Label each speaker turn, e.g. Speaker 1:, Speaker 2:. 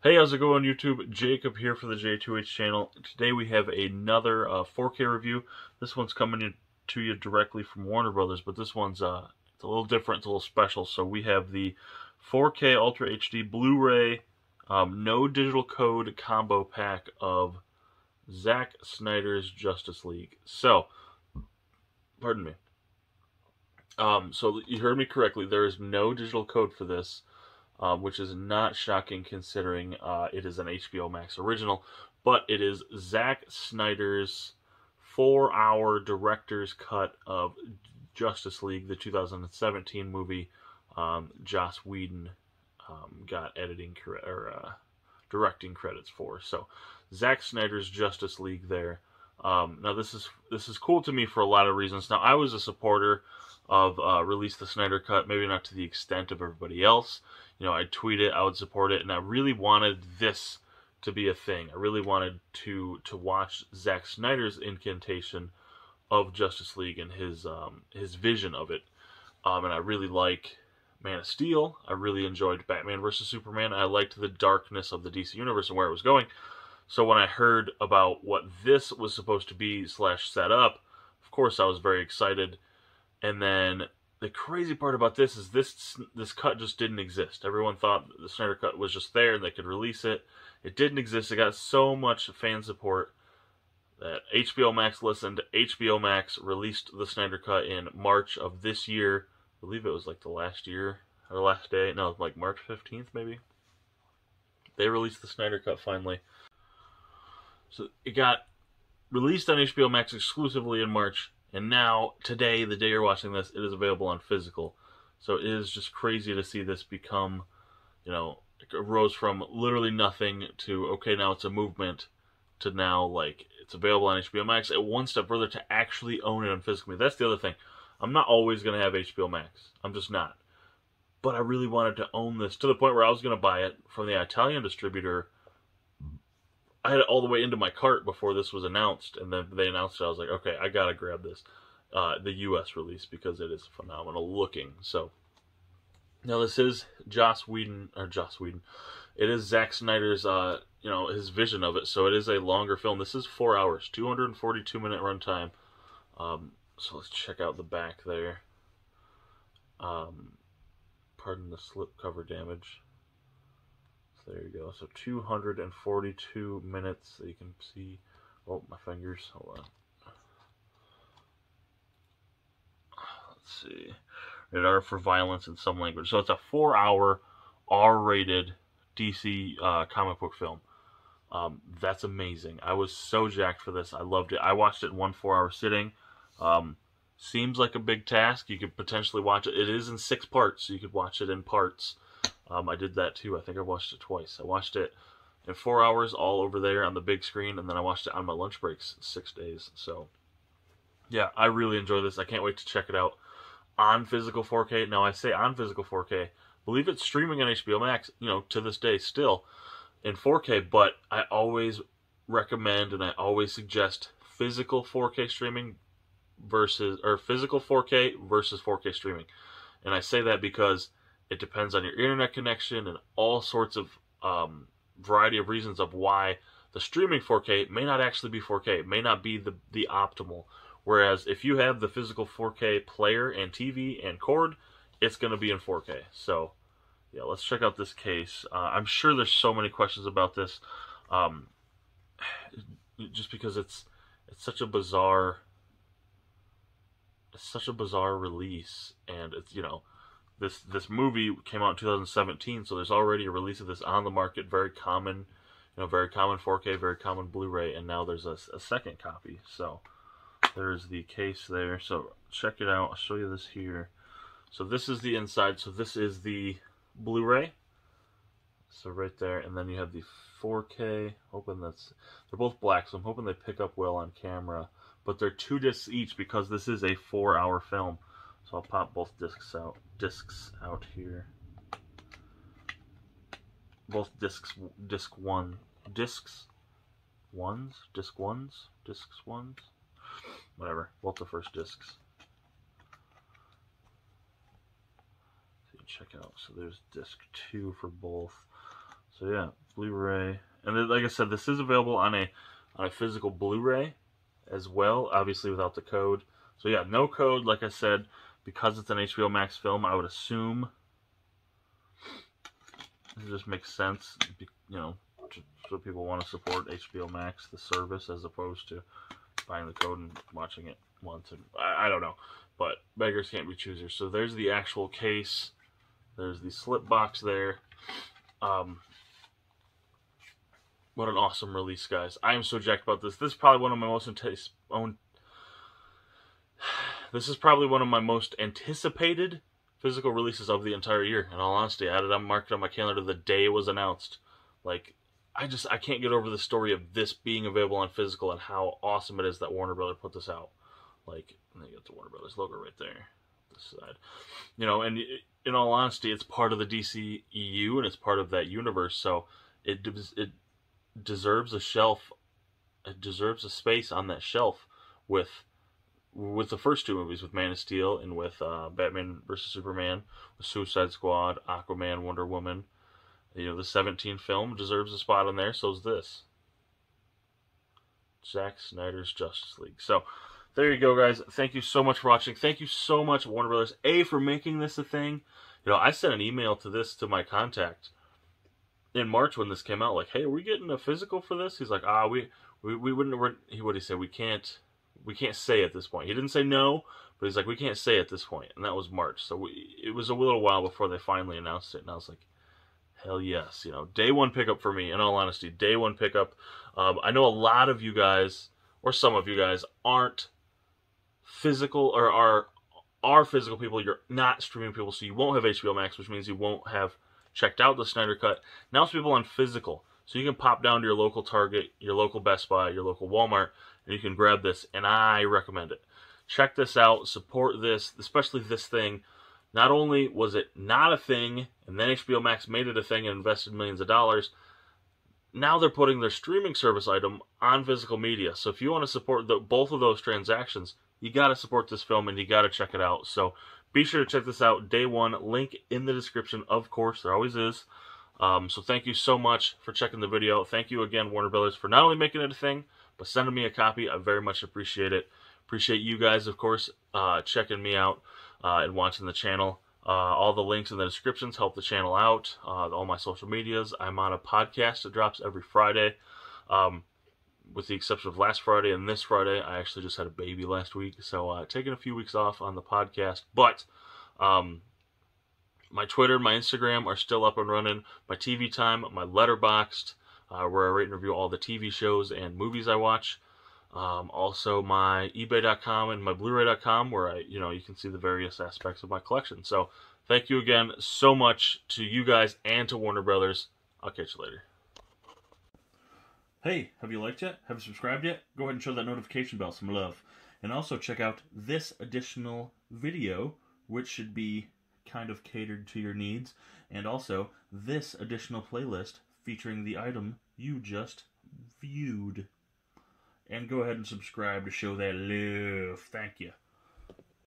Speaker 1: Hey, how's it going, YouTube? Jacob here for the JTwoH channel. Today we have another 4K review. This one's coming to you directly from Warner Brothers, but this one's it's a little different, it's a little special. So we have the 4K Ultra HD Blu-ray no digital code combo pack of Zack Snyder's Justice League. So, pardon me. So you heard me correctly. There is no digital code for this. Which is not shocking considering it is an HBOMax original, but it is Zack Snyder's 4-hour director's cut of Justice League, the 2017 movie. Joss Whedon got directing credits for. So Zack Snyder's Justice League there. Now this is cool to me for a lot of reasons. Now I was a supporter of Release the Snyder Cut, maybe not to the extent of everybody else. You know, I'd tweet it, I would support it, and I really wanted this to be a thing. I really wanted to watch Zack Snyder's incantation of Justice League and his vision of it. And I really like Man of Steel. I really enjoyed Batman vs. Superman. I liked the darkness of the DC Universe and where it was going. So when I heard about what this was supposed to be / set up, of course I was very excited. And then the crazy part about this is this cut just didn't exist. Everyone thought the Snyder Cut was just there and they could release it. It didn't exist. It got so much fan support that HBOMax listened. HBOMax released the Snyder Cut in March of this year. I believe it was like the last year, or last day. No, like March 15th maybe. They released the Snyder Cut finally. So it got released on HBOMax exclusively in March. And now, today, the day you're watching this, it is available on physical. So it is just crazy to see this become, you know, it rose from literally nothing to, okay, now it's a movement, to now, like, it's available on HBO Max. And one step further, to actually own it on physical. That's the other thing. I'm not always going to have HBO Max. I'm just not. But I really wanted to own this to the point where I was going to buy it from the Italian distributor. I had it all the way into my cart before this was announced, and then they announced it. I was like, okay, I gotta grab this, the U.S. release, because it is phenomenal looking. So now this is Joss Whedon. It is Zack Snyder's, you know, his vision of it. So it is a longer film. This is 4 hours, 242-minute runtime. So let's check out the back there. Pardon the slipcover damage. There you go. So 242 minutes. So you can see. Oh, my fingers. Hold on. Let's see. Rated R for violence in some language. So it's a 4-hour R-rated DC comic book film. That's amazing. I was so jacked for this. I loved it. I watched it in one 4-hour sitting. Seems like a big task. You could potentially watch it. It is in 6 parts, so you could watch it in parts. I did that too. I think I watched it twice. I watched it in 4 hours all over there on the big screen, and then I watched it on my lunch breaks 6 days. So, yeah, I really enjoy this. I can't wait to check it out on physical 4K. Now, I say on physical 4K. I believe it's streaming on HBO Max, you know, to this day still in 4K, but I always recommend and I always suggest physical 4K streaming physical 4K versus 4K streaming. And I say that because it depends on your internet connection and all sorts of variety of reasons of why the streaming 4K may not actually be 4K. It may not be the optimal. Whereas if you have the physical 4K player and TV and cord, it's going to be in 4K. So, yeah, let's check out this case. I'm sure there's so many questions about this, just because it's such a bizarre release, and it's, you know. This movie came out in 2017, so there's already a release of this on the market. Very common, you know, very common 4K, very common Blu-ray, and now there's a second copy. So there's the case there. So check it out. I'll show you this here. So this is the inside. So this is the Blu-ray. So right there, and then you have the 4K. They're both black, so I'm hoping they pick up well on camera. But they're 2 discs each because this is a 4-hour film. So I'll pop both discs out here. Both discs ones, whatever. Both the first discs. So you check out. So there's disc 2 for both. So yeah, Blu-ray, and then, like I said, this is available on a physical Blu-ray as well, obviously without the code. So yeah, no code, like I said, because it's an HBO Max film. I would assume it just makes sense, you know, so people want to support HBO Max, the service, as opposed to buying the code and watching it once. And I don't know, but beggars can't be choosers. So there's the actual case. There's the slip box there. What an awesome release, guys. I am so jacked about this. This is probably one of my most anticipated physical releases of the entire year. In all honesty, I had it marked on my calendar the day it was announced. Like, I can't get over the story of this being available on physical and how awesome it is that Warner Brothers put this out. Like, and they got the Warner Brothers logo right there, this side. You know, and in all honesty, it's part of the DCEU and it's part of that universe, so it deserves a shelf. It deserves a space on that shelf with the first two movies, with Man of Steel and with Batman vs Superman, with Suicide Squad, Aquaman, Wonder Woman. You know, the 17 film deserves a spot on there. So's this, Zack Snyder's Justice League. So there you go, guys. Thank you so much for watching. Thank you so much, Warner Brothers, for making this a thing. You know, I sent an email to my contact in March when this came out, like, hey, are we getting a physical for this? He's like, we wouldn't. What did he say? We can't say at this point. He didn't say no, but he's like, we can't say at this point, and that was March. So it was a little while before they finally announced it, and I was like, hell yes, you know, day one pickup for me. In all honesty, day one pickup. I know a lot of you guys, or some of you guys, aren't physical, or are physical people. You're not streaming people, so you won't have HBO Max, which means you won't have checked out the Snyder Cut. Now it's people on physical, so you can pop down to your local Target, your local Best Buy, your local Walmart, and you can grab this, and I recommend it. Check this out, support this, especially this thing. Not only was it not a thing, and then HBO Max made it a thing and invested millions of dollars, now they're putting their streaming service item on physical media. So if you want to support both of those transactions, you got to support this film and you got to check it out. So be sure to check this out. Day one, link in the description, of course. There always is. So thank you so much for checking the video. Thank you again, Warner Brothers, for not only making it a thing, but sending me a copy. I very much appreciate it. Appreciate you guys, of course, checking me out and watching the channel. All the links in the descriptions help the channel out. All my social medias. I'm on a podcast that drops every Friday. With the exception of last Friday and this Friday. I actually just had a baby last week, so taking a few weeks off on the podcast. But my Twitter, my Instagram are still up and running. My TV time, my Letterboxd, where I rate and review all the TV shows and movies I watch. Also my eBay.com and my Bluray.com, where you can see the various aspects of my collection. So thank you again so much to you guys and to Warner Brothers. I'll catch you later. Hey, have you liked yet? Have you subscribed yet? Go ahead and show that notification bell some love. And also check out this additional video, which should be kind of catered to your needs. And also this additional playlist featuring the item you just viewed. And go ahead and subscribe to show that love. Thank you.